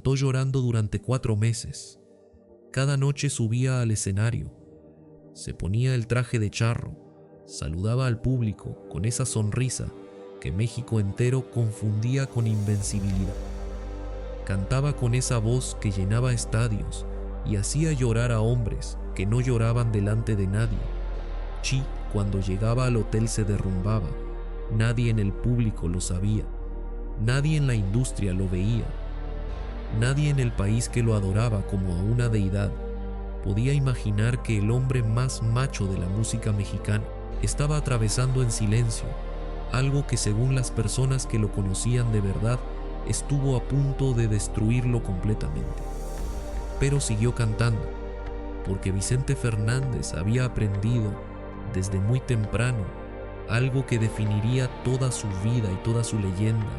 aguantó llorando durante 4 meses. Cada noche subía al escenario, se ponía el traje de charro, saludaba al público con esa sonrisa que México entero confundía con invencibilidad. Cantaba con esa voz que llenaba estadios y hacía llorar a hombres que no lloraban delante de nadie. Chi, cuando llegaba al hotel, se derrumbaba. Nadie en el público lo sabía. Nadie en la industria lo veía. Nadie en el país que lo adoraba como a una deidad podía imaginar que el hombre más macho de la música mexicana estaba atravesando en silencio algo que, según las personas que lo conocían de verdad, estuvo a punto de destruirlo completamente. Pero siguió cantando, porque Vicente Fernández había aprendido desde muy temprano algo que definiría toda su vida y toda su leyenda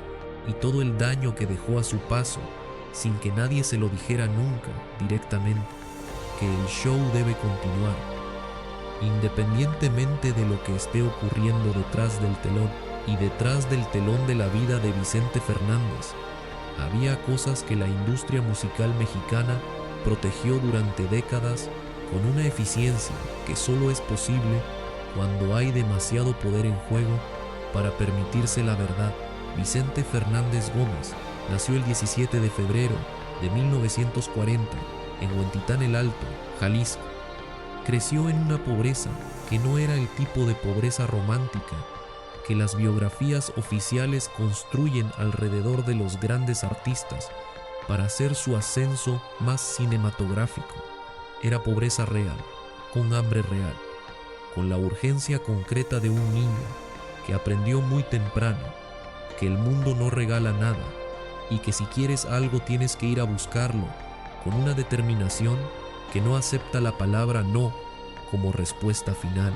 y todo el daño que dejó a su paso, sin que nadie se lo dijera nunca directamente, que el show debe continuar, independientemente de lo que esté ocurriendo detrás del telón. Y detrás del telón de la vida de Vicente Fernández había cosas que la industria musical mexicana protegió durante décadas con una eficiencia que solo es posible cuando hay demasiado poder en juego para permitirse la verdad. Vicente Fernández Gómez nació el 17 de febrero de 1940 en Huentitán el Alto, Jalisco. Creció en una pobreza que no era el tipo de pobreza romántica que las biografías oficiales construyen alrededor de los grandes artistas para hacer su ascenso más cinematográfico. Era pobreza real, con hambre real, con la urgencia concreta de un niño que aprendió muy temprano que el mundo no regala nada y que si quieres algo tienes que ir a buscarlo con una determinación que no acepta la palabra no como respuesta final.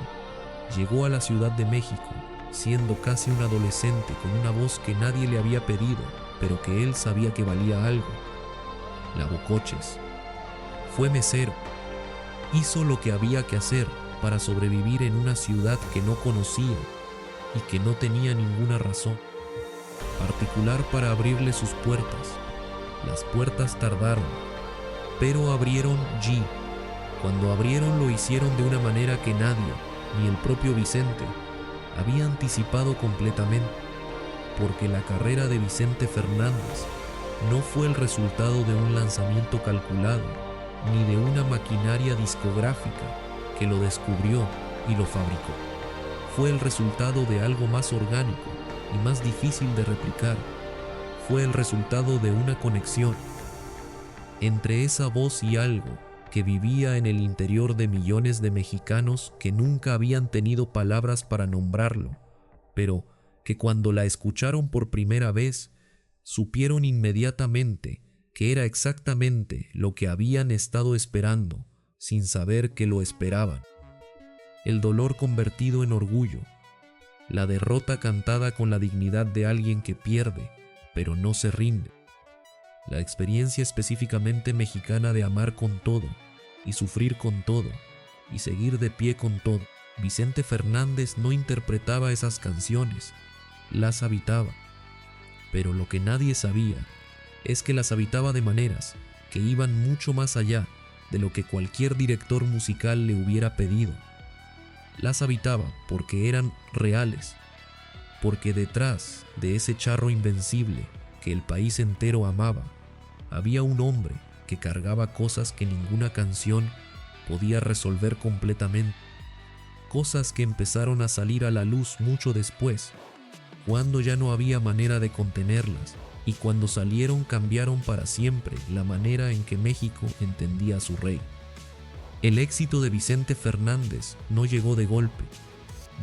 Llegó a la Ciudad de México siendo casi un adolescente, con una voz que nadie le había pedido, pero que él sabía que valía algo. Lavó coches, fue mesero, hizo lo que había que hacer para sobrevivir en una ciudad que no conocía y que no tenía ninguna razón particular para abrirle sus puertas. Las puertas tardaron, pero abrieron G. Cuando abrieron lo hicieron de una manera que nadie, ni el propio Vicente, había anticipado completamente, porque la carrera de Vicente Fernández no fue el resultado de un lanzamiento calculado, ni de una maquinaria discográfica que lo descubrió y lo fabricó. Fue el resultado de algo más orgánico y más difícil de replicar. Fue el resultado de una conexión entre esa voz y algo que vivía en el interior de millones de mexicanos que nunca habían tenido palabras para nombrarlo, pero que cuando la escucharon por primera vez, supieron inmediatamente que era exactamente lo que habían estado esperando, sin saber que lo esperaban. El dolor convertido en orgullo, la derrota cantada con la dignidad de alguien que pierde, pero no se rinde. La experiencia específicamente mexicana de amar con todo, y sufrir con todo, y seguir de pie con todo. Vicente Fernández no interpretaba esas canciones, las habitaba. Pero lo que nadie sabía es que las habitaba de maneras que iban mucho más allá de lo que cualquier director musical le hubiera pedido. Las habitaba porque eran reales, porque detrás de ese charro invencible que el país entero amaba, había un hombre que cargaba cosas que ninguna canción podía resolver completamente, cosas que empezaron a salir a la luz mucho después, cuando ya no había manera de contenerlas, y cuando salieron cambiaron para siempre la manera en que México entendía a su rey. El éxito de Vicente Fernández no llegó de golpe,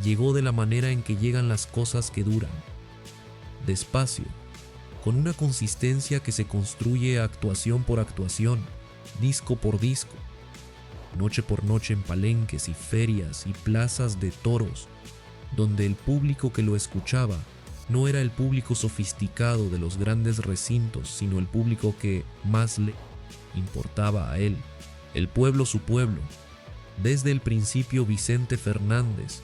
llegó de la manera en que llegan las cosas que duran, despacio, con una consistencia que se construye actuación por actuación, disco por disco, noche por noche en palenques y ferias y plazas de toros, donde el público que lo escuchaba no era el público sofisticado de los grandes recintos, sino el público que más le importaba a él, el pueblo su pueblo. Desde el principio Vicente Fernández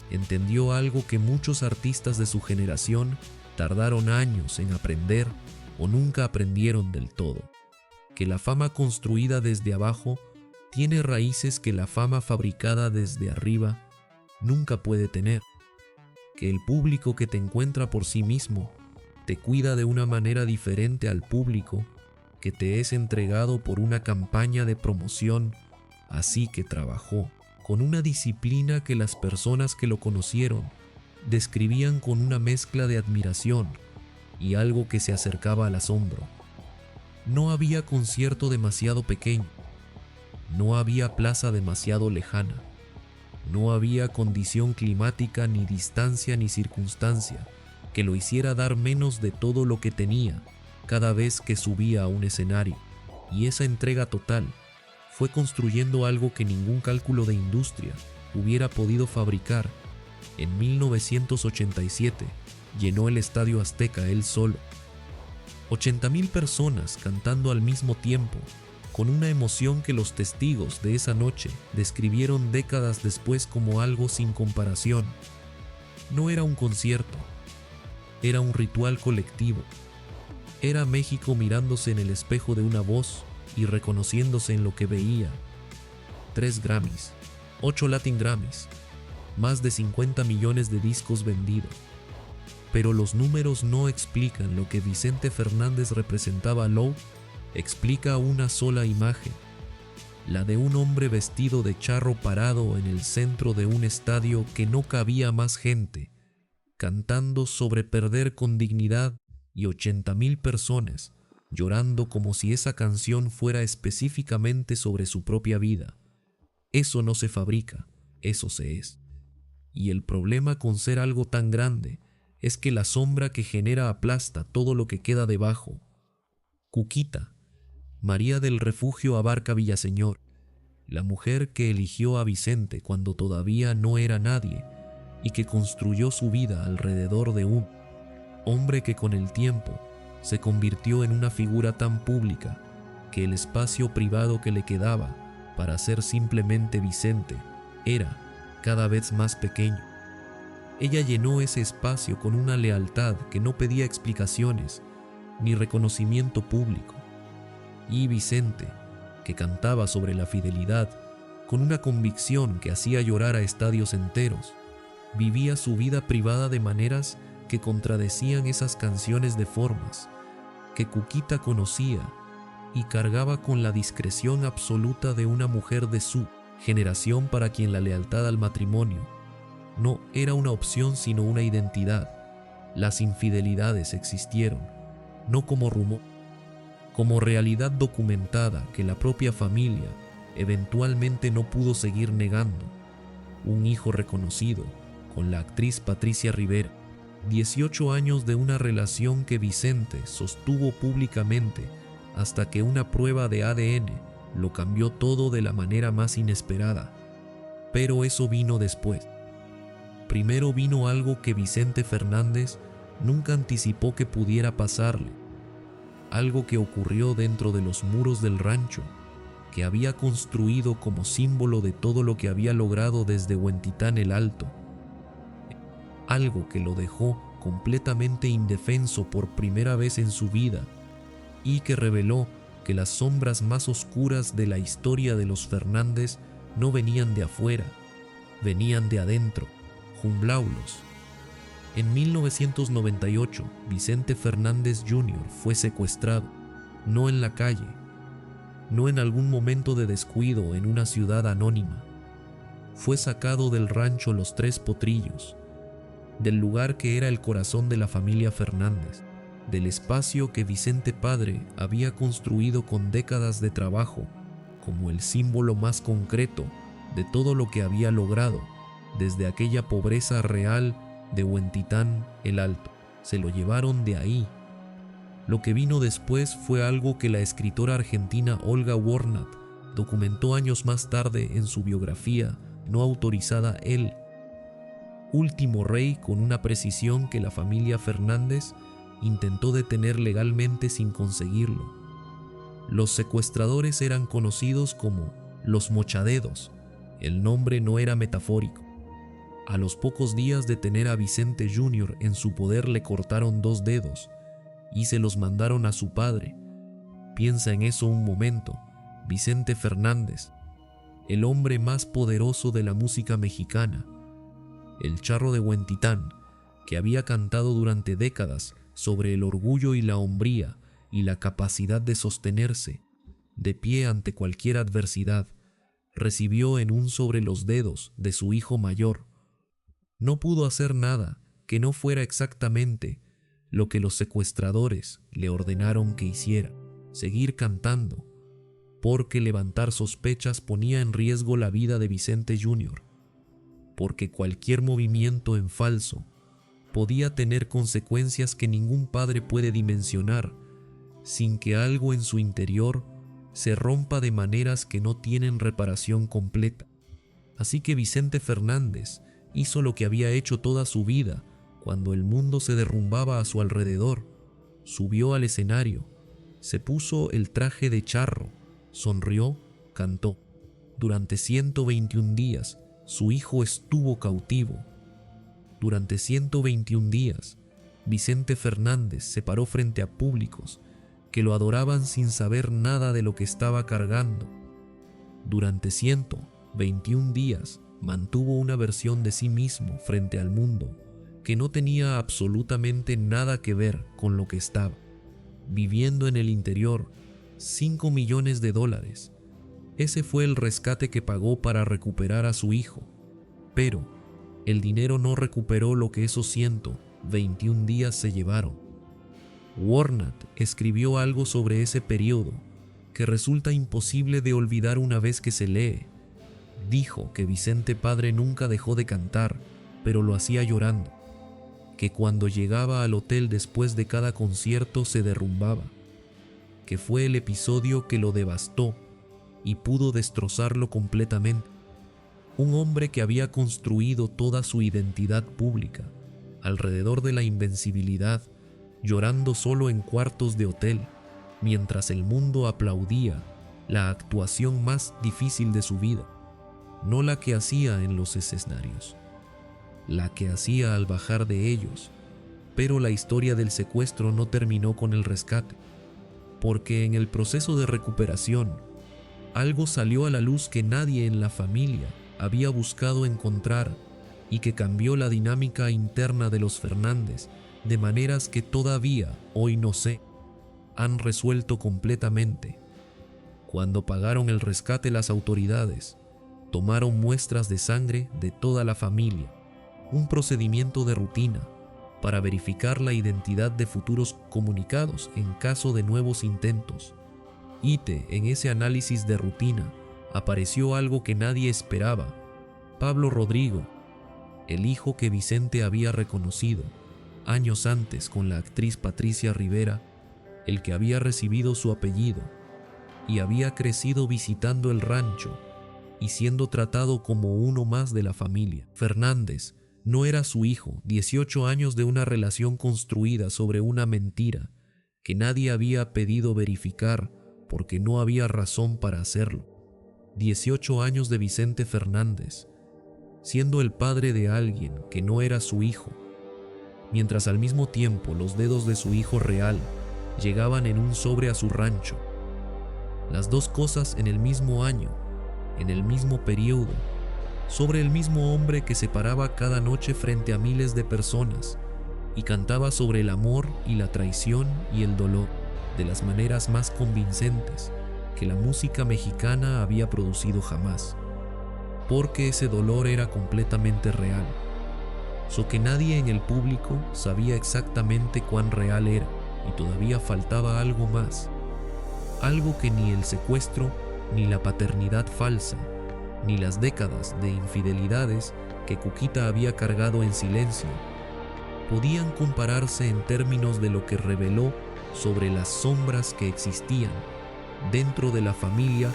entendió algo que muchos artistas de su generación tardaron años en aprender o nunca aprendieron del todo. que la fama construida desde abajo tiene raíces que la fama fabricada desde arriba nunca puede tener, que el público que te encuentra por sí mismo te cuida de una manera diferente al público que te es entregado por una campaña de promoción, así que trabajó con una disciplina que las personas que lo conocieron describían con una mezcla de admiración y algo que se acercaba al asombro. No había concierto demasiado pequeño, no había plaza demasiado lejana, no había condición climática ni distancia ni circunstancia que lo hiciera dar menos de todo lo que tenía cada vez que subía a un escenario, y esa entrega total fue construyendo algo que ningún cálculo de industria hubiera podido fabricar. En 1987 llenó el Estadio Azteca él solo. 80,000 personas cantando al mismo tiempo, con una emoción que los testigos de esa noche describieron décadas después como algo sin comparación. No era un concierto, era un ritual colectivo. Era México mirándose en el espejo de una voz y reconociéndose en lo que veía. 3 Grammys, 8 Latin Grammys, más de 50 millones de discos vendidos. Pero los números no explican lo que Vicente Fernández representaba. Low explica una sola imagen, la de un hombre vestido de charro parado en el centro de un estadio que no cabía más gente, cantando sobre perder con dignidad, y 80,000 personas llorando como si esa canción fuera específicamente sobre su propia vida. Eso no se fabrica, eso se es. Y el problema con ser algo tan grande es que la sombra que genera aplasta todo lo que queda debajo. Cuquita, María del Refugio Abarca Villaseñor, la mujer que eligió a Vicente cuando todavía no era nadie y que construyó su vida alrededor de un hombre que con el tiempo se convirtió en una figura tan pública que el espacio privado que le quedaba para ser simplemente Vicente era cada vez más pequeño. Ella llenó ese espacio con una lealtad que no pedía explicaciones ni reconocimiento público. Y Vicente, que cantaba sobre la fidelidad con una convicción que hacía llorar a estadios enteros, vivía su vida privada de maneras que contradecían esas canciones de formas que Cuquita conocía y cargaba con la discreción absoluta de una mujer de su generación para quien la lealtad al matrimonio no era una opción sino una identidad. Las infidelidades existieron, no como rumor, como realidad documentada que la propia familia eventualmente no pudo seguir negando. Un hijo reconocido con la actriz Patricia Rivera, 18 años de una relación que Vicente sostuvo públicamente hasta que una prueba de ADN lo cambió todo de la manera más inesperada. Pero eso vino después. Primero vino algo que Vicente Fernández nunca anticipó que pudiera pasarle, algo que ocurrió dentro de los muros del rancho que había construido como símbolo de todo lo que había logrado desde Huentitán el Alto, algo que lo dejó completamente indefenso por primera vez en su vida y que reveló que las sombras más oscuras de la historia de los Fernández no venían de afuera, venían de adentro, Jumblaulos. En 1998, Vicente Fernández Jr. fue secuestrado, no en la calle, no en algún momento de descuido en una ciudad anónima. Fue sacado del rancho Los Tres Potrillos, del lugar que era el corazón de la familia Fernández, del espacio que Vicente padre había construido con décadas de trabajo, como el símbolo más concreto de todo lo que había logrado desde aquella pobreza real de Huentitán el Alto. Se lo llevaron de ahí. Lo que vino después fue algo que la escritora argentina Olga Warnat documentó años más tarde en su biografía no autorizada El Último Rey, con una precisión que la familia Fernández intentó detener legalmente sin conseguirlo. Los secuestradores eran conocidos como los Mochadedos. El nombre no era metafórico. A los pocos días de tener a Vicente Jr. en su poder le cortaron 2 dedos y se los mandaron a su padre, piensa en eso un momento, Vicente Fernández, el hombre más poderoso de la música mexicana, el charro de Huentitán, que había cantado durante décadas sobre el orgullo y la hombría y la capacidad de sostenerse de pie ante cualquier adversidad, recibió en un sobre los dedos de su hijo mayor. No pudo hacer nada que no fuera exactamente lo que los secuestradores le ordenaron que hiciera, seguir cantando, porque levantar sospechas ponía en riesgo la vida de Vicente Jr., porque cualquier movimiento en falso podía tener consecuencias que ningún padre puede dimensionar sin que algo en su interior se rompa de maneras que no tienen reparación completa. Así que Vicente Fernández hizo lo que había hecho toda su vida cuando el mundo se derrumbaba a su alrededor. Subió al escenario, se puso el traje de charro, sonrió, cantó. Durante 121 días, su hijo estuvo cautivo. Durante 121 días, Vicente Fernández se paró frente a públicos que lo adoraban sin saber nada de lo que estaba cargando. Durante 121 días mantuvo una versión de sí mismo frente al mundo que no tenía absolutamente nada que ver con lo que estaba, viviendo en el interior. $5 millones. Ese fue el rescate que pagó para recuperar a su hijo, pero el dinero no recuperó lo que esos 121 días se llevaron. Warnat escribió algo sobre ese periodo que resulta imposible de olvidar una vez que se lee. Dijo que Vicente padre nunca dejó de cantar, pero lo hacía llorando, que cuando llegaba al hotel después de cada concierto se derrumbaba, que fue el episodio que lo devastó y pudo destrozarlo completamente. Un hombre que había construido toda su identidad pública alrededor de la invencibilidad, llorando solo en cuartos de hotel, mientras el mundo aplaudía la actuación más difícil de su vida, no la que hacía en los escenarios, la que hacía al bajar de ellos. Pero la historia del secuestro no terminó con el rescate, porque en el proceso de recuperación, algo salió a la luz que nadie en la familia había buscado encontrar y que cambió la dinámica interna de los Fernández de maneras que todavía, hoy no sé, han resuelto completamente. Cuando pagaron el rescate, las autoridades tomaron muestras de sangre de toda la familia, un procedimiento de rutina para verificar la identidad de futuros comunicados en caso de nuevos intentos. En ese análisis de rutina apareció algo que nadie esperaba. Pablo Rodrigo, el hijo que Vicente había reconocido años antes con la actriz Patricia Rivera, el que había recibido su apellido y había crecido visitando el rancho y siendo tratado como uno más de la familia. Fernández no era su hijo. 18 años de una relación construida sobre una mentira que nadie había pedido verificar porque no había razón para hacerlo. 18 años de Vicente Fernández siendo el padre de alguien que no era su hijo, mientras al mismo tiempo los dedos de su hijo real llegaban en un sobre a su rancho. Las dos cosas en el mismo año, en el mismo periodo, sobre el mismo hombre que se paraba cada noche frente a miles de personas y cantaba sobre el amor y la traición y el dolor de las maneras más convincentes que la música mexicana había producido jamás, porque ese dolor era completamente real, so que nadie en el público sabía exactamente cuán real era, y todavía faltaba algo más, algo que ni el secuestro, ni la paternidad falsa, ni las décadas de infidelidades que Cuquita había cargado en silencio, podían compararse en términos de lo que reveló sobre las sombras que existían dentro de la familia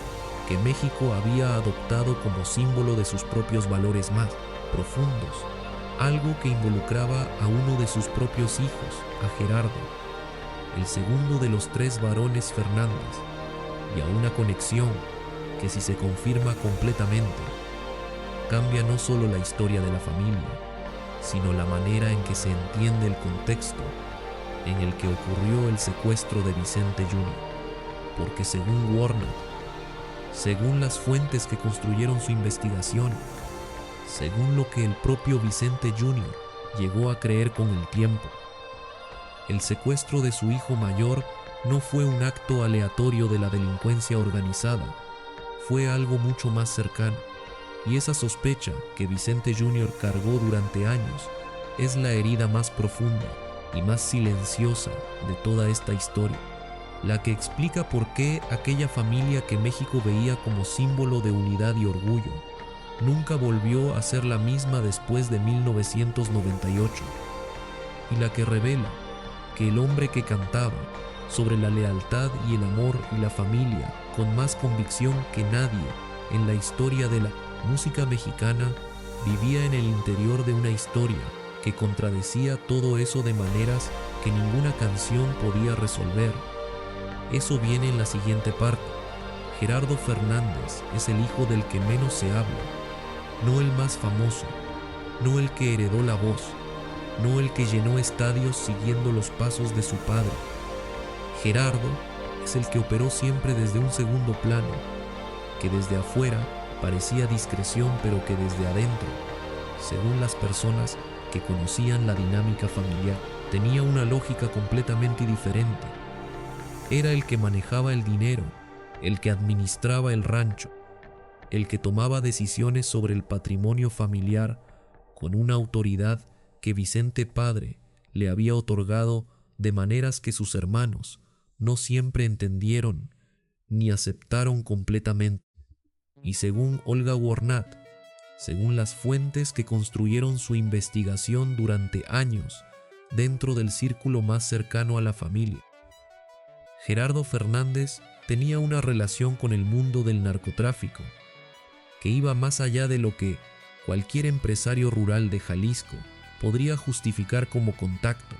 que México había adoptado como símbolo de sus propios valores más profundos, algo que involucraba a uno de sus propios hijos, a Gerardo, el segundo de los 3 varones Fernández, y a una conexión que, si se confirma completamente, cambia no solo la historia de la familia, sino la manera en que se entiende el contexto en el que ocurrió el secuestro de Vicente Jr. porque según Warner, según las fuentes que construyeron su investigación, según lo que el propio Vicente Jr. llegó a creer con el tiempo, el secuestro de su hijo mayor no fue un acto aleatorio de la delincuencia organizada, fue algo mucho más cercano, y esa sospecha que Vicente Jr. cargó durante años es la herida más profunda y más silenciosa de toda esta historia, la que explica por qué aquella familia que México veía como símbolo de unidad y orgullo nunca volvió a ser la misma después de 1998, y la que revela que el hombre que cantaba sobre la lealtad y el amor y la familia con más convicción que nadie en la historia de la música mexicana vivía en el interior de una historia que contradecía todo eso de maneras que ninguna canción podía resolver. Eso viene en la siguiente parte. Gerardo Fernández es el hijo del que menos se habla, no el más famoso, no el que heredó la voz, no el que llenó estadios siguiendo los pasos de su padre. Gerardo es el que operó siempre desde un segundo plano, que desde afuera parecía discreción, pero que desde adentro, según las personas que conocían la dinámica familiar, tenía una lógica completamente diferente. Era el que manejaba el dinero, el que administraba el rancho, el que tomaba decisiones sobre el patrimonio familiar con una autoridad que Vicente padre le había otorgado de maneras que sus hermanos no siempre entendieron ni aceptaron completamente. Y según Olga Warnat, según las fuentes que construyeron su investigación durante años dentro del círculo más cercano a la familia, Gerardo Fernández tenía una relación con el mundo del narcotráfico que iba más allá de lo que cualquier empresario rural de Jalisco podría justificar como contacto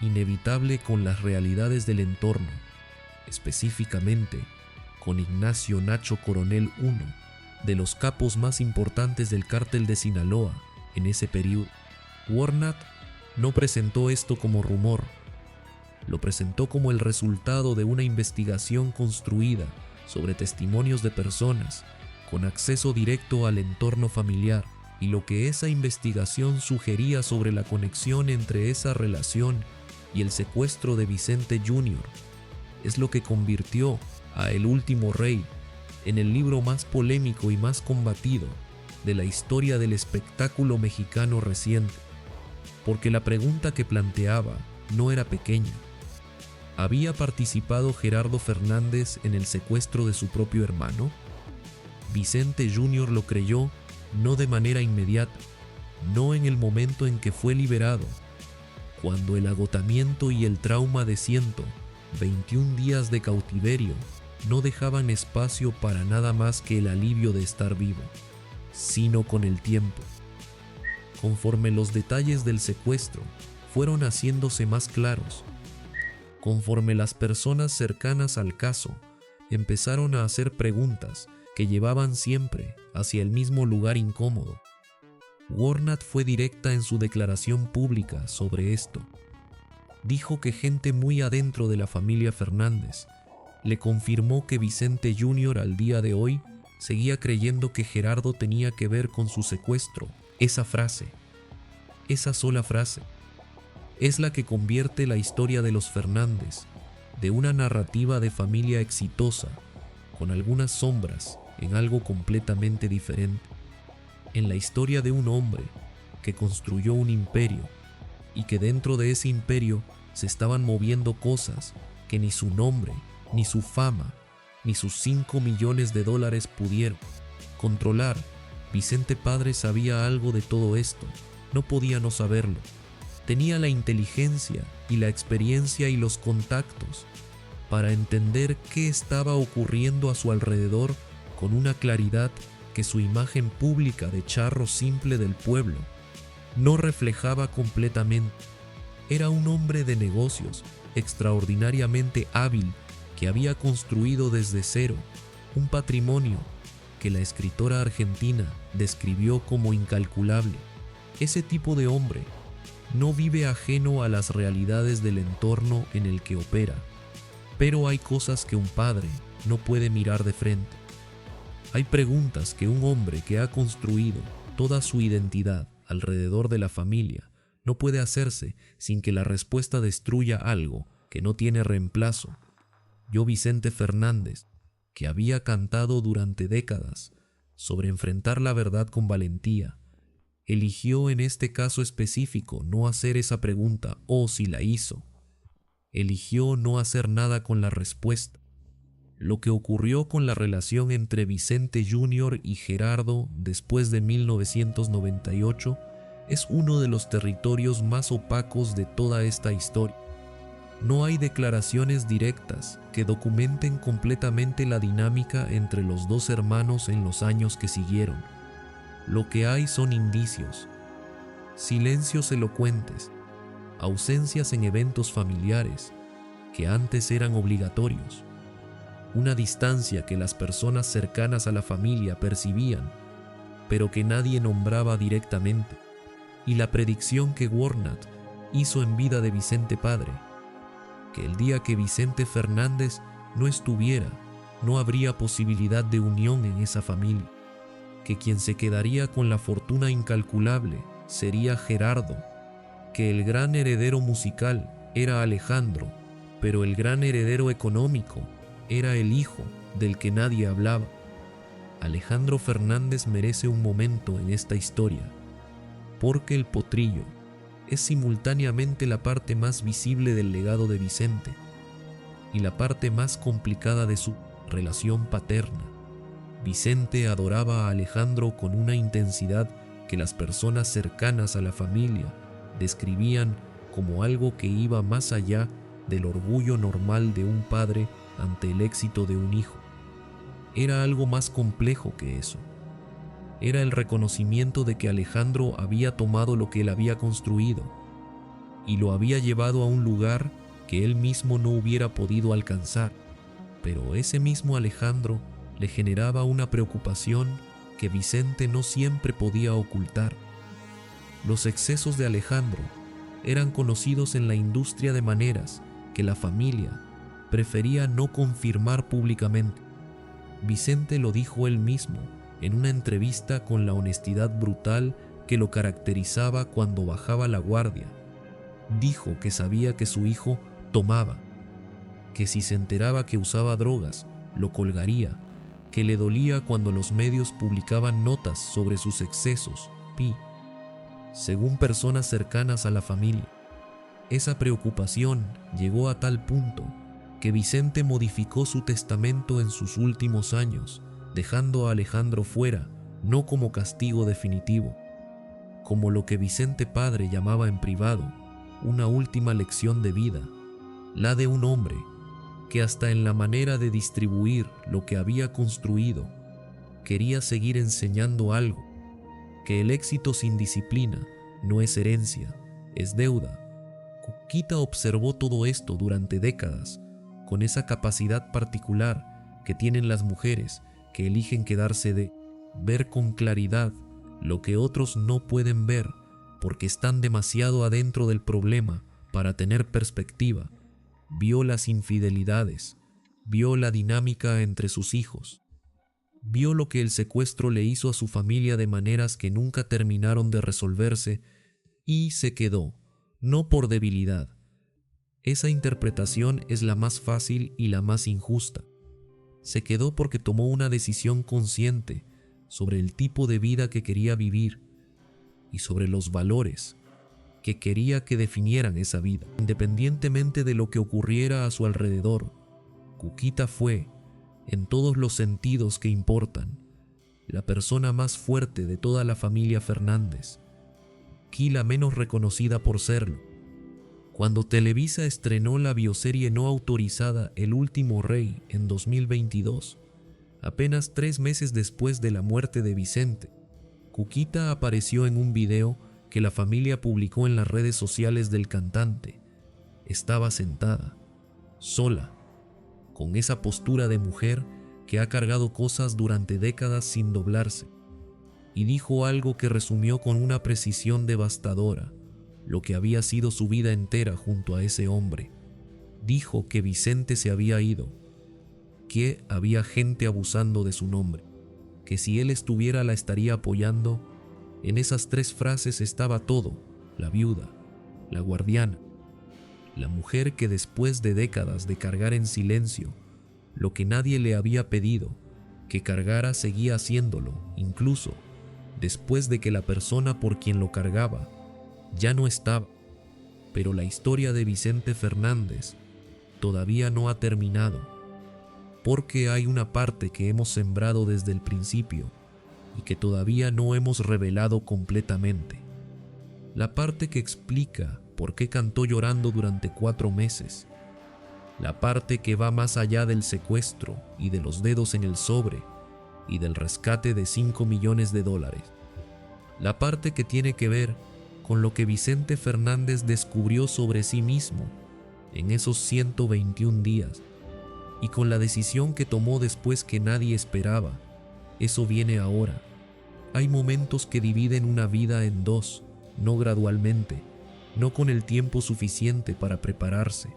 inevitable con las realidades del entorno, específicamente con Ignacio Nacho Coronel, uno de los capos más importantes del cártel de Sinaloa en ese periodo. Warnat no presentó esto como rumor, lo presentó como el resultado de una investigación construida sobre testimonios de personas con acceso directo al entorno familiar, y lo que esa investigación sugería sobre la conexión entre esa relación y el secuestro de Vicente Jr. es lo que convirtió a El Último Rey en el libro más polémico y más combatido de la historia del espectáculo mexicano reciente, porque la pregunta que planteaba no era pequeña. ¿Había participado Gerardo Fernández en el secuestro de su propio hermano? Vicente Jr. lo creyó, no de manera inmediata, no en el momento en que fue liberado, cuando el agotamiento y el trauma de 121 días de cautiverio no dejaban espacio para nada más que el alivio de estar vivo, sino con el tiempo. Conforme los detalles del secuestro fueron haciéndose más claros, conforme las personas cercanas al caso empezaron a hacer preguntas que llevaban siempre hacia el mismo lugar incómodo, Warnat fue directa en su declaración pública sobre esto. Dijo que gente muy adentro de la familia Fernández le confirmó que Vicente Jr. al día de hoy seguía creyendo que Gerardo tenía que ver con su secuestro. Esa frase, esa sola frase, es la que convierte la historia de los Fernández de una narrativa de familia exitosa, con algunas sombras, en algo completamente diferente, en la historia de un hombre que construyó un imperio y que dentro de ese imperio se estaban moviendo cosas que ni su nombre, ni su fama, ni sus 5 millones de dólares pudieron controlar. Vicente padre sabía algo de todo esto, no podía no saberlo. Tenía la inteligencia y la experiencia y los contactos para entender qué estaba ocurriendo a su alrededor con una claridad que su imagen pública de charro simple del pueblo no reflejaba completamente. Era un hombre de negocios extraordinariamente hábil que había construido desde cero un patrimonio que la escritora argentina describió como incalculable. Ese tipo de hombre no vive ajeno a las realidades del entorno en el que opera. Pero hay cosas que un padre no puede mirar de frente. Hay preguntas que un hombre que ha construido toda su identidad alrededor de la familia no puede hacerse sin que la respuesta destruya algo que no tiene reemplazo. Yo, Vicente Fernández, que había cantado durante décadas sobre enfrentar la verdad con valentía, eligió en este caso específico no hacer esa pregunta, o si la hizo, eligió no hacer nada con la respuesta. Lo que ocurrió con la relación entre Vicente Jr. y Gerardo después de 1998 es uno de los territorios más opacos de toda esta historia. No hay declaraciones directas que documenten completamente la dinámica entre los dos hermanos en los años que siguieron. Lo que hay son indicios, silencios elocuentes, ausencias en eventos familiares que antes eran obligatorios, una distancia que las personas cercanas a la familia percibían, pero que nadie nombraba directamente, y la predicción que Warnat hizo en vida de Vicente padre, que el día que Vicente Fernández no estuviera, no habría posibilidad de unión en esa familia, que quien se quedaría con la fortuna incalculable sería Gerardo, que el gran heredero musical era Alejandro, pero el gran heredero económico era el hijo del que nadie hablaba. Alejandro Fernández merece un momento en esta historia, porque el potrillo es simultáneamente la parte más visible del legado de Vicente y la parte más complicada de su relación paterna. Vicente adoraba a Alejandro con una intensidad que las personas cercanas a la familia describían como algo que iba más allá del orgullo normal de un padre ante el éxito de un hijo. Era algo más complejo que eso. Era el reconocimiento de que Alejandro había tomado lo que él había construido y lo había llevado a un lugar que él mismo no hubiera podido alcanzar. Pero ese mismo Alejandro le generaba una preocupación que Vicente no siempre podía ocultar. Los excesos de Alejandro eran conocidos en la industria de maneras que la familia prefería no confirmar públicamente. Vicente lo dijo él mismo en una entrevista con la honestidad brutal que lo caracterizaba cuando bajaba la guardia. Dijo que sabía que su hijo tomaba, que si se enteraba que usaba drogas, lo colgaría, que le dolía cuando los medios publicaban notas sobre sus excesos, según personas cercanas a la familia. Esa preocupación llegó a tal punto que Vicente modificó su testamento en sus últimos años, dejando a Alejandro fuera, no como castigo definitivo, como lo que Vicente padre llamaba en privado, una última lección de vida, la de un hombre que hasta en la manera de distribuir lo que había construido, quería seguir enseñando algo, que el éxito sin disciplina no es herencia, es deuda. Cuquita observó todo esto durante décadas, con esa capacidad particular que tienen las mujeres que eligen quedarse de ver con claridad lo que otros no pueden ver porque están demasiado adentro del problema para tener perspectiva. Vio las infidelidades, vio la dinámica entre sus hijos, vio lo que el secuestro le hizo a su familia de maneras que nunca terminaron de resolverse y se quedó, no por debilidad. Esa interpretación es la más fácil y la más injusta. Se quedó porque tomó una decisión consciente sobre el tipo de vida que quería vivir y sobre los valores que quería que definieran esa vida, independientemente de lo que ocurriera a su alrededor. Cuquita fue, en todos los sentidos que importan, la persona más fuerte de toda la familia Fernández, y la menos reconocida por serlo. Cuando Televisa estrenó la bioserie no autorizada El Último Rey en 2022, apenas 3 meses después de la muerte de Vicente, Cuquita apareció en un video que la familia publicó en las redes sociales del cantante. Estaba sentada, sola, con esa postura de mujer que ha cargado cosas durante décadas sin doblarse, y dijo algo que resumió con una precisión devastadora lo que había sido su vida entera junto a ese hombre. dijo que Vicente se había ido, que había gente abusando de su nombre, que si él estuviera la estaría apoyando. En esas 3 frases estaba todo: la viuda, la guardiana, la mujer que después de décadas de cargar en silencio lo que nadie le había pedido que cargara, seguía haciéndolo, incluso después de que la persona por quien lo cargaba ya no estaba. Pero la historia de Vicente Fernández todavía no ha terminado, porque hay una parte que hemos sembrado desde el principio y que todavía no hemos revelado completamente. La parte que explica por qué cantó llorando durante 4 meses. La parte que va más allá del secuestro y de los dedos en el sobre y del rescate de $5 millones. La parte que tiene que ver con lo que Vicente Fernández descubrió sobre sí mismo en esos 121 días y con la decisión que tomó después que nadie esperaba. Eso viene ahora. Hay momentos que dividen una vida en 2, no gradualmente, no con el tiempo suficiente para prepararse.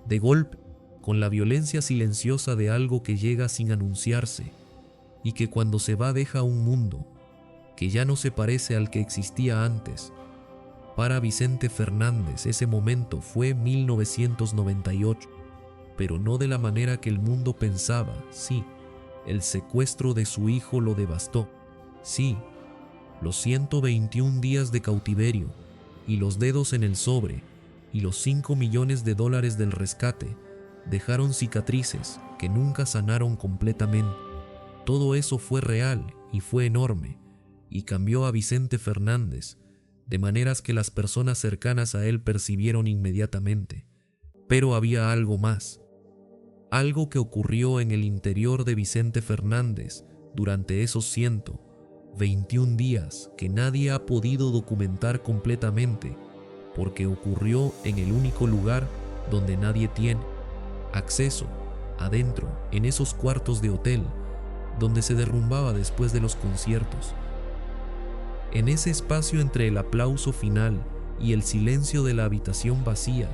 De golpe, con la violencia silenciosa de algo que llega sin anunciarse y que cuando se va deja un mundo que ya no se parece al que existía antes. Para Vicente Fernández ese momento fue 1998, pero no de la manera que el mundo pensaba. Sí, el secuestro de su hijo lo devastó. Sí, los 121 días de cautiverio y los dedos en el sobre y los $5 millones del rescate dejaron cicatrices que nunca sanaron completamente. Todo eso fue real y fue enorme y cambió a Vicente Fernández de maneras que las personas cercanas a él percibieron inmediatamente. Pero había algo más, algo que ocurrió en el interior de Vicente Fernández durante esos 121 días que nadie ha podido documentar completamente, porque ocurrió en el único lugar donde nadie tiene acceso, adentro, en esos cuartos de hotel, donde se derrumbaba después de los conciertos. En ese espacio entre el aplauso final y el silencio de la habitación vacía,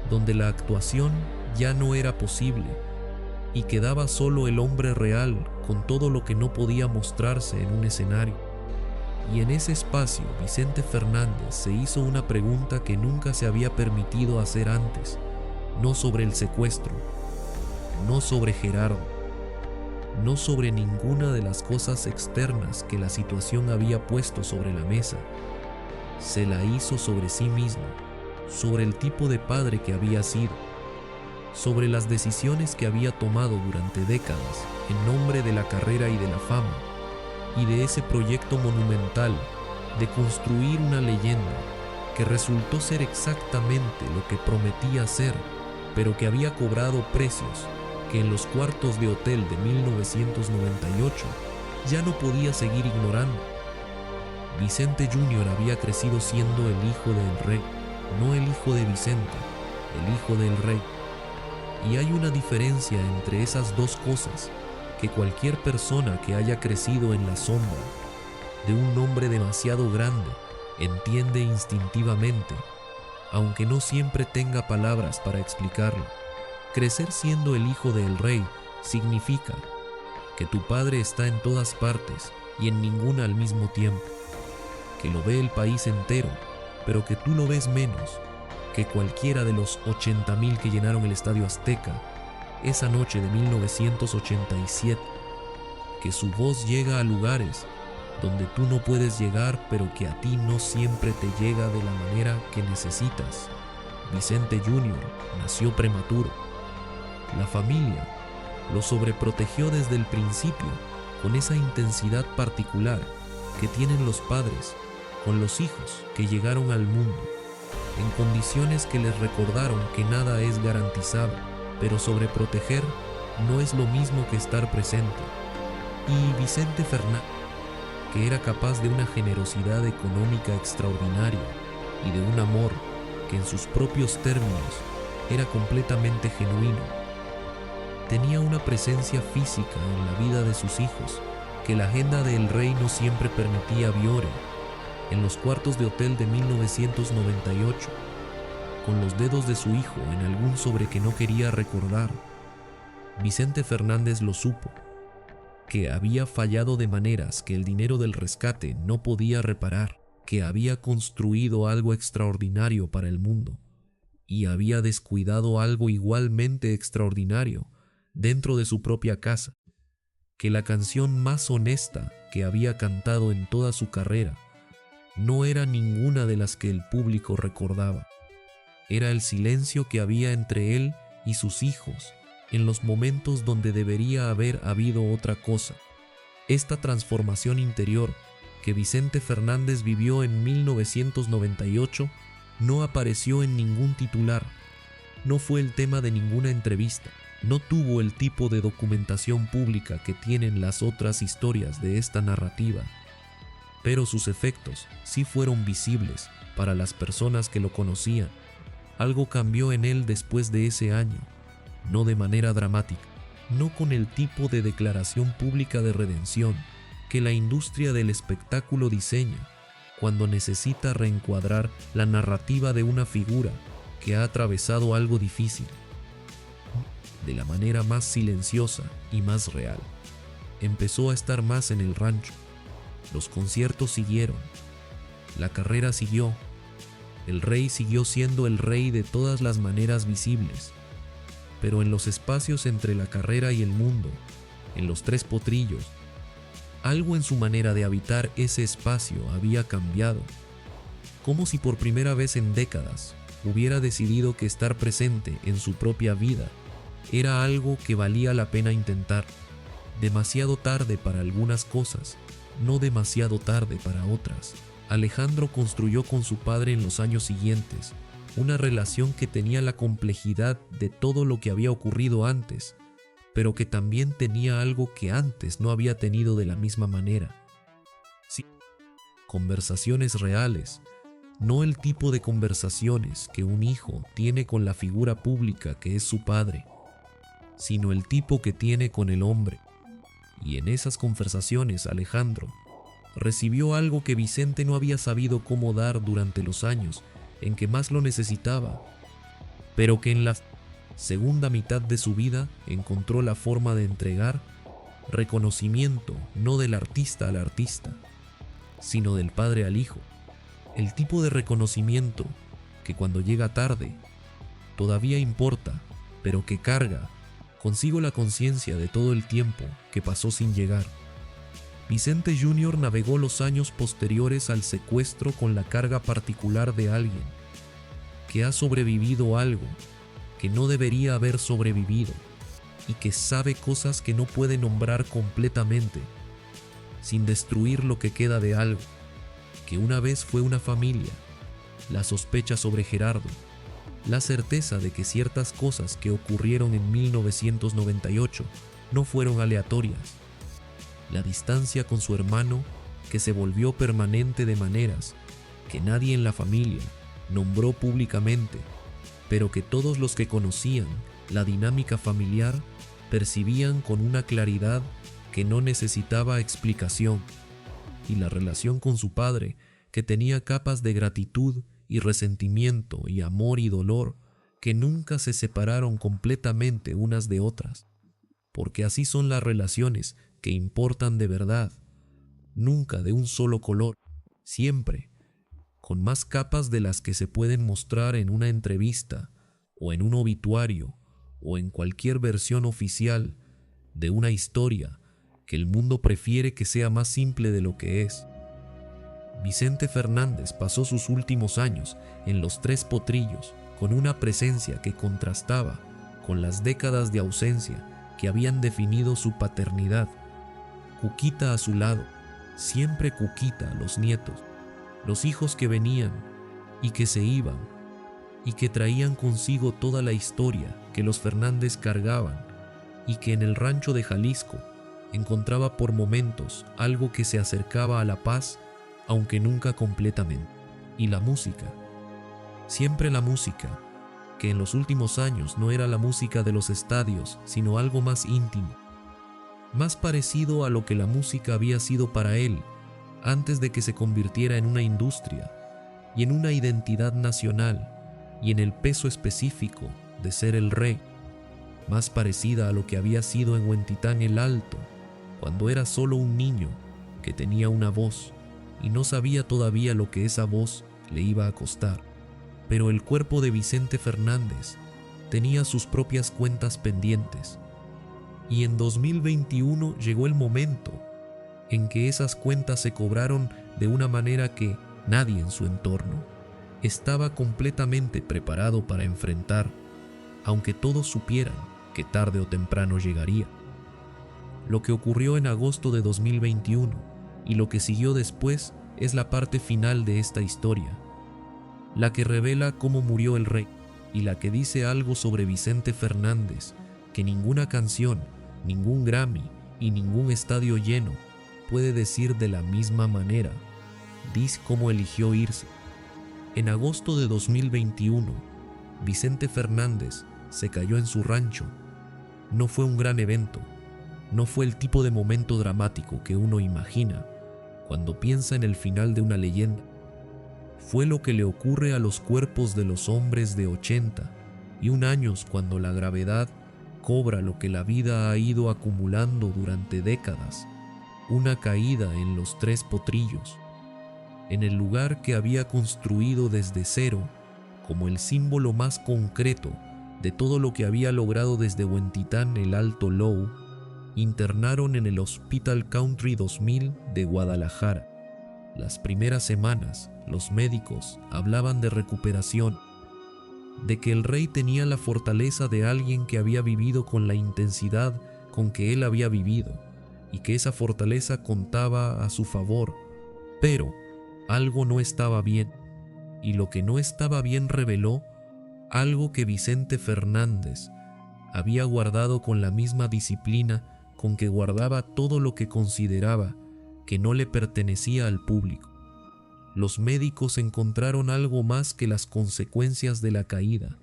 donde la actuación ya no era posible y quedaba solo el hombre real con todo lo que no podía mostrarse en un escenario. Y en ese espacio Vicente Fernández se hizo una pregunta que nunca se había permitido hacer antes, no sobre el secuestro, no sobre Gerardo, no sobre ninguna de las cosas externas que la situación había puesto sobre la mesa. Se la hizo sobre sí mismo, sobre el tipo de padre que había sido, sobre las decisiones que había tomado durante décadas en nombre de la carrera y de la fama, y de ese proyecto monumental de construir una leyenda que resultó ser exactamente lo que prometía ser, pero que había cobrado precios que en los cuartos de hotel de 1998 ya no podía seguir ignorando. Vicente Jr. había crecido siendo el hijo del rey, no el hijo de Vicente, el hijo del rey. Y hay una diferencia entre esas 2 cosas que cualquier persona que haya crecido en la sombra de un hombre demasiado grande entiende instintivamente, aunque no siempre tenga palabras para explicarlo. Crecer siendo el hijo del rey significa que tu padre está en todas partes y en ninguna al mismo tiempo, que lo ve el país entero, pero que tú lo ves menos que cualquiera de los 80,000 que llenaron el Estadio Azteca esa noche de 1987, que su voz llega a lugares donde tú no puedes llegar, pero que a ti no siempre te llega de la manera que necesitas. Vicente Jr. nació prematuro. La familia lo sobreprotegió desde el principio con esa intensidad particular que tienen los padres con los hijos que llegaron al mundo, en condiciones que les recordaron que nada es garantizado, pero sobreproteger no es lo mismo que estar presente. Y Vicente Fernández, que era capaz de una generosidad económica extraordinaria y de un amor que en sus propios términos era completamente genuino, tenía una presencia física en la vida de sus hijos que la agenda del rey no siempre permitía viore. En los cuartos de hotel de 1998, con los dedos de su hijo en algún sobre que no quería recordar. Vicente Fernández lo supo, que había fallado de maneras que el dinero del rescate no podía reparar, que había construido algo extraordinario para el mundo y había descuidado algo igualmente extraordinario dentro de su propia casa, que la canción más honesta que había cantado en toda su carrera no era ninguna de las que el público recordaba. Era el silencio que había entre él y sus hijos en los momentos donde debería haber habido otra cosa. Esta transformación interior que Vicente Fernández vivió en 1998 no apareció en ningún titular, no fue el tema de ninguna entrevista, no tuvo el tipo de documentación pública que tienen las otras historias de esta narrativa, pero sus efectos sí fueron visibles para las personas que lo conocían. Algo cambió en él después de ese año, no de manera dramática, no con el tipo de declaración pública de redención que la industria del espectáculo diseña cuando necesita reencuadrar la narrativa de una figura que ha atravesado algo difícil, de la manera más silenciosa y más real. Empezó a estar más en el rancho. Los conciertos siguieron. La carrera siguió. El rey siguió siendo el rey de todas las maneras visibles. Pero en los espacios entre la carrera y el mundo, en los Tres Potrillos, algo en su manera de habitar ese espacio había cambiado. Como si por primera vez en décadas hubiera decidido que estar presente en su propia vida era algo que valía la pena intentar. Demasiado tarde para algunas cosas, no demasiado tarde para otras. Alejandro construyó con su padre en los años siguientes una relación que tenía la complejidad de todo lo que había ocurrido antes, pero que también tenía algo que antes no había tenido de la misma manera. Sí, conversaciones reales, no el tipo de conversaciones que un hijo tiene con la figura pública que es su padre, sino el tipo que tiene con el hombre. Y en esas conversaciones Alejandro recibió algo que Vicente no había sabido cómo dar durante los años en que más lo necesitaba, pero que en la segunda mitad de su vida encontró la forma de entregar reconocimiento no del artista al artista, sino del padre al hijo. El tipo de reconocimiento que cuando llega tarde todavía importa, pero que carga consigo la conciencia de todo el tiempo que pasó sin llegar. Vicente Jr. navegó los años posteriores al secuestro con la carga particular de alguien que ha sobrevivido algo que no debería haber sobrevivido y que sabe cosas que no puede nombrar completamente, sin destruir lo que queda de algo, que una vez fue una familia, la sospecha sobre Gerardo, la certeza de que ciertas cosas que ocurrieron en 1998 no fueron aleatorias, la distancia con su hermano que se volvió permanente de maneras que nadie en la familia nombró públicamente, pero que todos los que conocían la dinámica familiar percibían con una claridad que no necesitaba explicación, y la relación con su padre, que tenía capas de gratitud y resentimiento y amor y dolor que nunca se separaron completamente unas de otras, porque así son las relaciones que importan de verdad, nunca de un solo color, siempre con más capas de las que se pueden mostrar en una entrevista o en un obituario o en cualquier versión oficial de una historia que el mundo prefiere que sea más simple de lo que es. Vicente Fernández pasó sus últimos años en los Tres Potrillos con una presencia que contrastaba con las décadas de ausencia que habían definido su paternidad. Cuquita a su lado, siempre Cuquita, los nietos, los hijos que venían y que se iban, y que traían consigo toda la historia que los Fernández cargaban, y que en el rancho de Jalisco encontraba por momentos algo que se acercaba a la paz, aunque nunca completamente. Y la música, siempre la música, que en los últimos años no era la música de los estadios, sino algo más íntimo, más parecido a lo que la música había sido para él antes de que se convirtiera en una industria y en una identidad nacional y en el peso específico de ser el rey, más parecida a lo que había sido en Huentitán el Alto, cuando era solo un niño que tenía una voz y no sabía todavía lo que esa voz le iba a costar. Pero el cuerpo de Vicente Fernández tenía sus propias cuentas pendientes, y en 2021 llegó el momento en que esas cuentas se cobraron de una manera que nadie en su entorno estaba completamente preparado para enfrentar, aunque todos supieran que tarde o temprano llegaría. Lo que ocurrió en agosto de 2021 y lo que siguió después es la parte final de esta historia, la que revela cómo murió el rey y la que dice algo sobre Vicente Fernández que ninguna canción, ningún Grammy y ningún estadio lleno puede decir de la misma manera. Dice cómo eligió irse. En agosto de 2021, Vicente Fernández se cayó en su rancho. No fue un gran evento, no fue el tipo de momento dramático que uno imagina cuando piensa en el final de una leyenda. Fue lo que le ocurre a los cuerpos de los hombres de 81 años cuando la gravedad cobra lo que la vida ha ido acumulando durante décadas, una caída en los Tres Potrillos, en el lugar que había construido desde cero como el símbolo más concreto de todo lo que había logrado desde Huentitán el Alto Low. Internaron en el Hospital Country 2000 de Guadalajara. Las primeras semanas, los médicos hablaban de recuperación, de que el rey tenía la fortaleza de alguien que había vivido con la intensidad con que él había vivido, y que esa fortaleza contaba a su favor. Pero algo no estaba bien, y lo que no estaba bien reveló algo que Vicente Fernández había guardado con la misma disciplina con que guardaba todo lo que consideraba que no le pertenecía al público. Los médicos encontraron algo más que las consecuencias de la caída.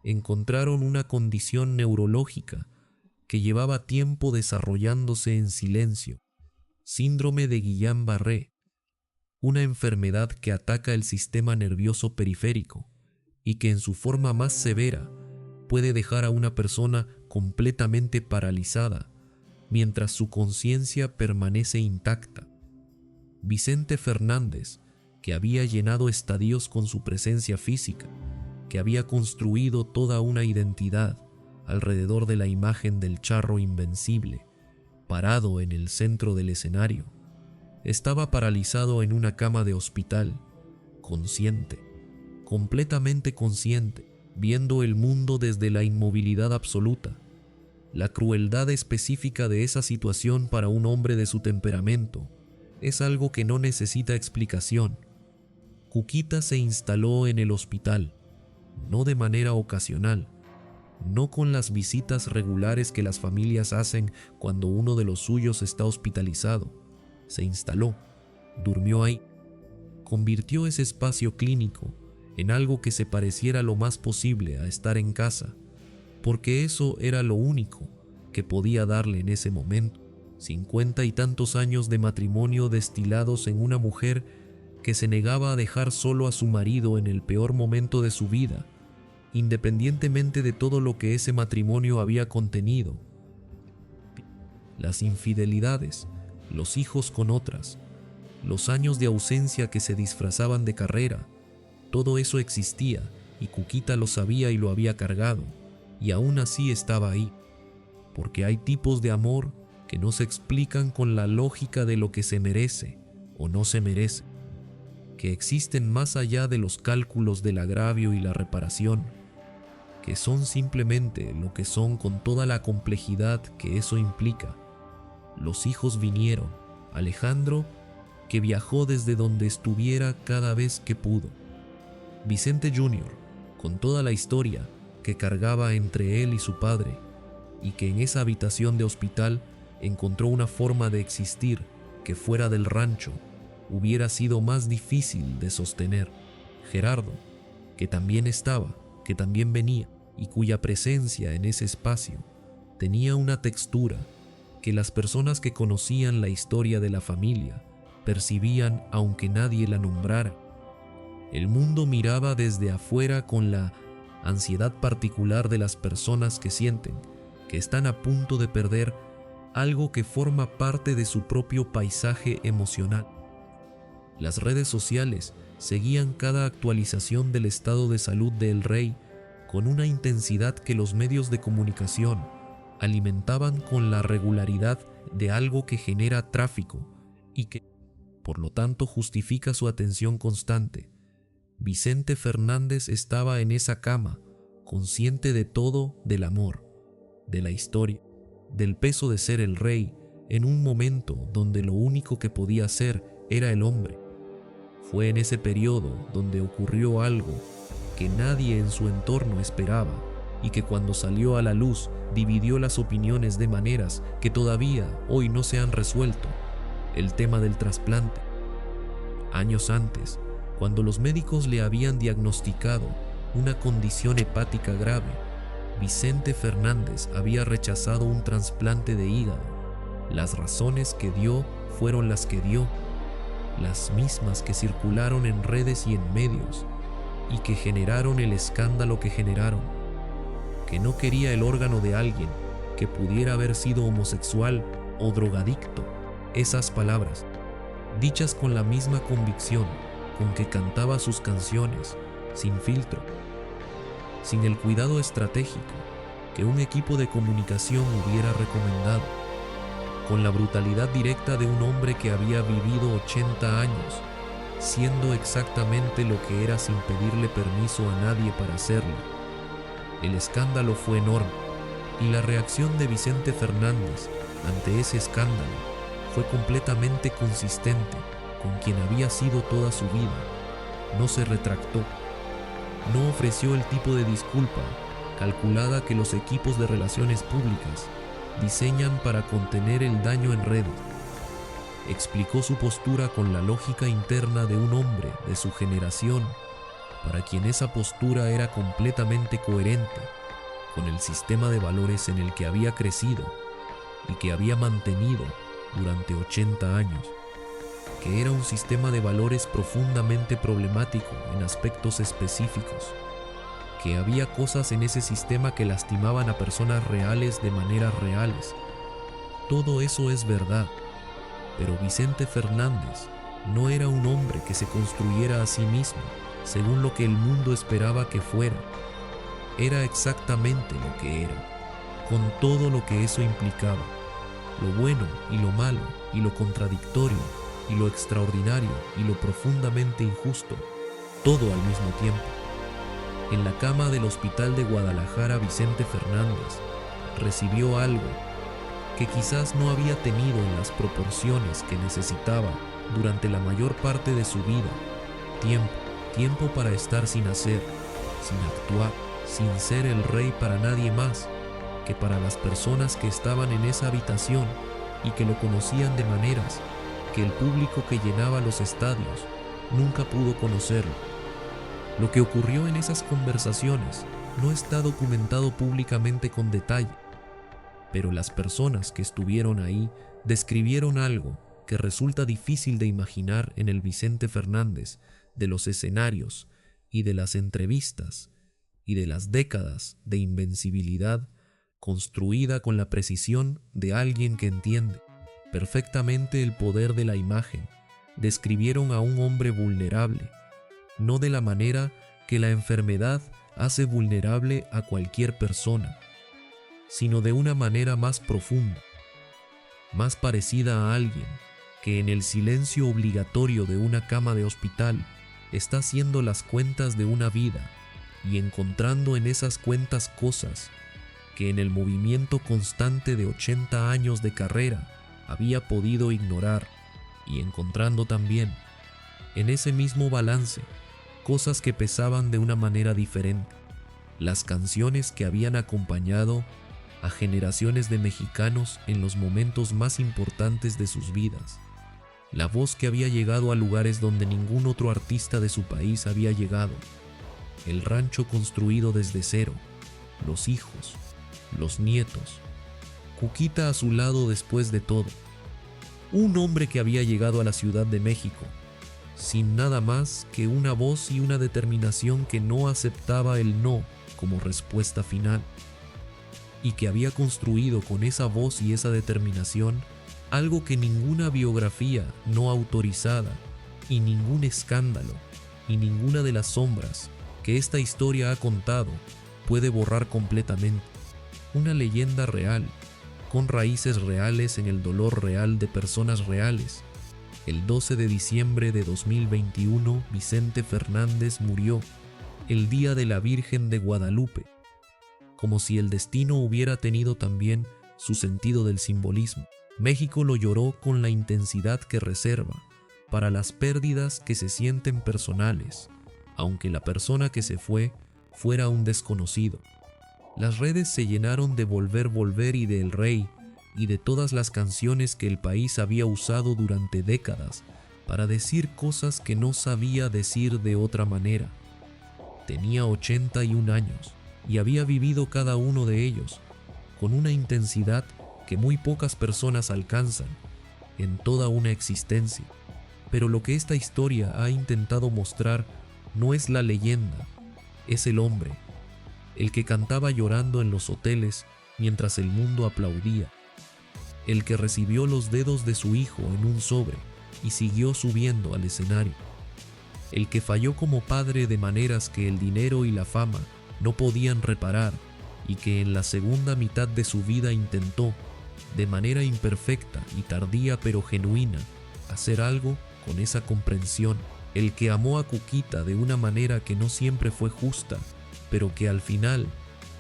Encontraron una condición neurológica que llevaba tiempo desarrollándose en silencio: síndrome de Guillain-Barré, una enfermedad que ataca el sistema nervioso periférico y que en su forma más severa puede dejar a una persona completamente paralizada mientras su conciencia permanece intacta. Vicente Fernández, que había llenado estadios con su presencia física, que había construido toda una identidad alrededor de la imagen del charro invencible, parado en el centro del escenario, estaba paralizado en una cama de hospital, consciente, completamente consciente, viendo el mundo desde la inmovilidad absoluta. La crueldad específica de esa situación para un hombre de su temperamento es algo que no necesita explicación. Cuquita se instaló en el hospital, no de manera ocasional, no con las visitas regulares que las familias hacen cuando uno de los suyos está hospitalizado. Se instaló, durmió ahí, convirtió ese espacio clínico en algo que se pareciera lo más posible a estar en casa, porque eso era lo único que podía darle en ese momento. 50 y tantos años de matrimonio destilados en una mujer que se negaba a dejar solo a su marido en el peor momento de su vida, independientemente de todo lo que ese matrimonio había contenido. Las infidelidades, los hijos con otras, los años de ausencia que se disfrazaban de carrera, todo eso existía y Cuquita lo sabía y lo había cargado. Y aún así estaba ahí, porque hay tipos de amor que no se explican con la lógica de lo que se merece o no se merece, que existen más allá de los cálculos del agravio y la reparación, que son simplemente lo que son con toda la complejidad que eso implica. Los hijos vinieron, Alejandro, que viajó desde donde estuviera cada vez que pudo, Vicente Jr., con toda la historia que cargaba entre él y su padre, y que en esa habitación de hospital encontró una forma de existir que fuera del rancho hubiera sido más difícil de sostener. Gerardo, que también estaba, que también venía, y cuya presencia en ese espacio tenía una textura que las personas que conocían la historia de la familia percibían aunque nadie la nombrara. El mundo miraba desde afuera con la ansiedad particular de las personas que sienten que están a punto de perder algo que forma parte de su propio paisaje emocional. Las redes sociales seguían cada actualización del estado de salud del rey con una intensidad que los medios de comunicación alimentaban con la regularidad de algo que genera tráfico y que, por lo tanto, justifica su atención constante. Vicente Fernández estaba en esa cama, consciente de todo, del amor, de la historia, del peso de ser el rey, en un momento donde lo único que podía ser era el hombre. Fue en ese periodo donde ocurrió algo que nadie en su entorno esperaba y que cuando salió a la luz dividió las opiniones de maneras que todavía hoy no se han resuelto: el tema del trasplante. Años antes, cuando los médicos le habían diagnosticado una condición hepática grave, Vicente Fernández había rechazado un trasplante de hígado. Las razones que dio fueron las que dio, las mismas que circularon en redes y en medios, y que generaron el escándalo que generaron: que no quería el órgano de alguien que pudiera haber sido homosexual o drogadicto. Esas palabras, dichas con la misma convicción con que cantaba sus canciones, sin filtro, sin el cuidado estratégico que un equipo de comunicación hubiera recomendado, con la brutalidad directa de un hombre que había vivido 80 años, siendo exactamente lo que era sin pedirle permiso a nadie para hacerlo. El escándalo fue enorme, y la reacción de Vicente Fernández ante ese escándalo fue completamente consistente con quien había sido toda su vida. No se retractó, no ofreció el tipo de disculpa calculada que los equipos de relaciones públicas diseñan para contener el daño en redes. Explicó su postura con la lógica interna de un hombre de su generación, para quien esa postura era completamente coherente con el sistema de valores en el que había crecido y que había mantenido durante 80 años, que era un sistema de valores profundamente problemático en aspectos específicos, que había cosas en ese sistema que lastimaban a personas reales de maneras reales. Todo eso es verdad, pero Vicente Fernández no era un hombre que se construyera a sí mismo según lo que el mundo esperaba que fuera. Era exactamente lo que era, con todo lo que eso implicaba: lo bueno y lo malo, y lo contradictorio, y lo extraordinario, y lo profundamente injusto, todo al mismo tiempo. En la cama del hospital de Guadalajara, Vicente Fernández recibió algo que quizás no había tenido en las proporciones que necesitaba durante la mayor parte de su vida: tiempo para estar sin hacer, sin actuar, sin ser el rey para nadie más que para las personas que estaban en esa habitación y que lo conocían de maneras que el público que llenaba los estadios nunca pudo conocerlo. Lo que ocurrió en esas conversaciones no está documentado públicamente con detalle, pero las personas que estuvieron ahí describieron algo que resulta difícil de imaginar en el Vicente Fernández de los escenarios y de las entrevistas y de las décadas de invencibilidad construida con la precisión de alguien que entiende perfectamente el poder de la imagen. Describieron a un hombre vulnerable, no de la manera que la enfermedad hace vulnerable a cualquier persona, sino de una manera más profunda, más parecida a alguien que en el silencio obligatorio de una cama de hospital está haciendo las cuentas de una vida y encontrando en esas cuentas cosas que en el movimiento constante de 80 años de carrera había podido ignorar, y encontrando también en ese mismo balance cosas que pesaban de una manera diferente: las canciones que habían acompañado a generaciones de mexicanos en los momentos más importantes de sus vidas, la voz que había llegado a lugares donde ningún otro artista de su país había llegado, el rancho construido desde cero, los hijos, los nietos, Cuquita a su lado después de todo, un hombre que había llegado a la Ciudad de México sin nada más que una voz y una determinación que no aceptaba el no como respuesta final, y que había construido con esa voz y esa determinación algo que ninguna biografía no autorizada y ningún escándalo y ninguna de las sombras que esta historia ha contado puede borrar completamente. Una leyenda real, con raíces reales en el dolor real de personas reales. El 12 de diciembre de 2021, Vicente Fernández murió, el día de la Virgen de Guadalupe, como si el destino hubiera tenido también su sentido del simbolismo. México lo lloró con la intensidad que reserva para las pérdidas que se sienten personales, aunque la persona que se fue fuera un desconocido. Las redes se llenaron de Volver y de El Rey y de todas las canciones que el país había usado durante décadas para decir cosas que no sabía decir de otra manera. Tenía 81 años y había vivido cada uno de ellos con una intensidad que muy pocas personas alcanzan en toda una existencia. Pero lo que esta historia ha intentado mostrar no es la leyenda, es el hombre, el que cantaba llorando en los hoteles mientras el mundo aplaudía, el que recibió los dedos de su hijo en un sobre y siguió subiendo al escenario, el que falló como padre de maneras que el dinero y la fama no podían reparar y que en la segunda mitad de su vida intentó, de manera imperfecta y tardía pero genuina, hacer algo con esa comprensión, el que amó a Cuquita de una manera que no siempre fue justa, pero que al final,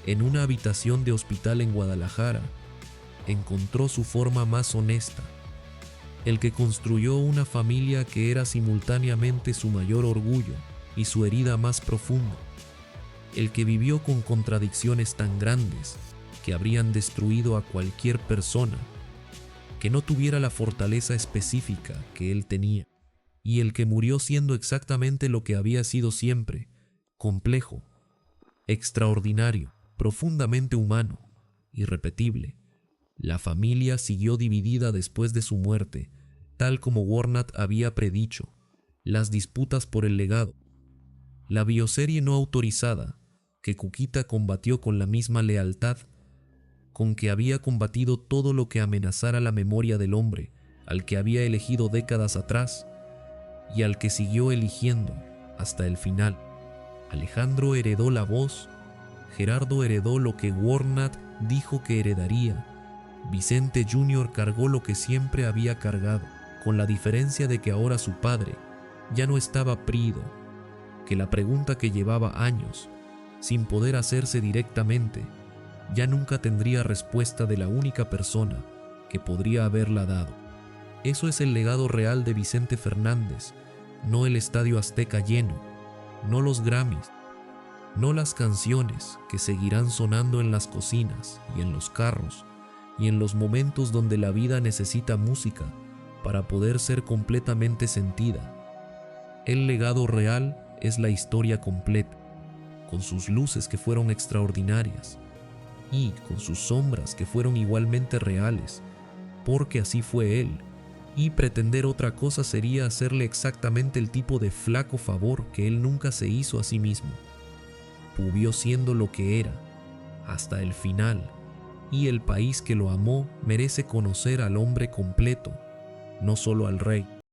en una habitación de hospital en Guadalajara, encontró su forma más honesta, el que construyó una familia que era simultáneamente su mayor orgullo y su herida más profunda, el que vivió con contradicciones tan grandes que habrían destruido a cualquier persona que no tuviera la fortaleza específica que él tenía, y el que murió siendo exactamente lo que había sido siempre: complejo, extraordinario, profundamente humano, irrepetible. La familia siguió dividida después de su muerte, tal como Warnat había predicho. Las disputas por el legado, la bioserie no autorizada, que Cuquita combatió con la misma lealtad con que había combatido todo lo que amenazara la memoria del hombre al que había elegido décadas atrás y al que siguió eligiendo hasta el final. Alejandro heredó la voz, Gerardo heredó lo que Warnat dijo que heredaría, Vicente Jr. cargó lo que siempre había cargado, con la diferencia de que ahora su padre ya no estaba prido, que la pregunta que llevaba años sin poder hacerse directamente ya nunca tendría respuesta de la única persona que podría haberla dado. Eso es el legado real de Vicente Fernández, no el Estadio Azteca lleno, no los Grammys, no las canciones que seguirán sonando en las cocinas y en los carros y en los momentos donde la vida necesita música para poder ser completamente sentida. El legado real es la historia completa, con sus luces que fueron extraordinarias y con sus sombras que fueron igualmente reales, porque así fue él, y pretender otra cosa sería hacerle exactamente el tipo de flaco favor que él nunca se hizo a sí mismo. Vivió siendo lo que era, hasta el final, y el país que lo amó merece conocer al hombre completo, no solo al rey.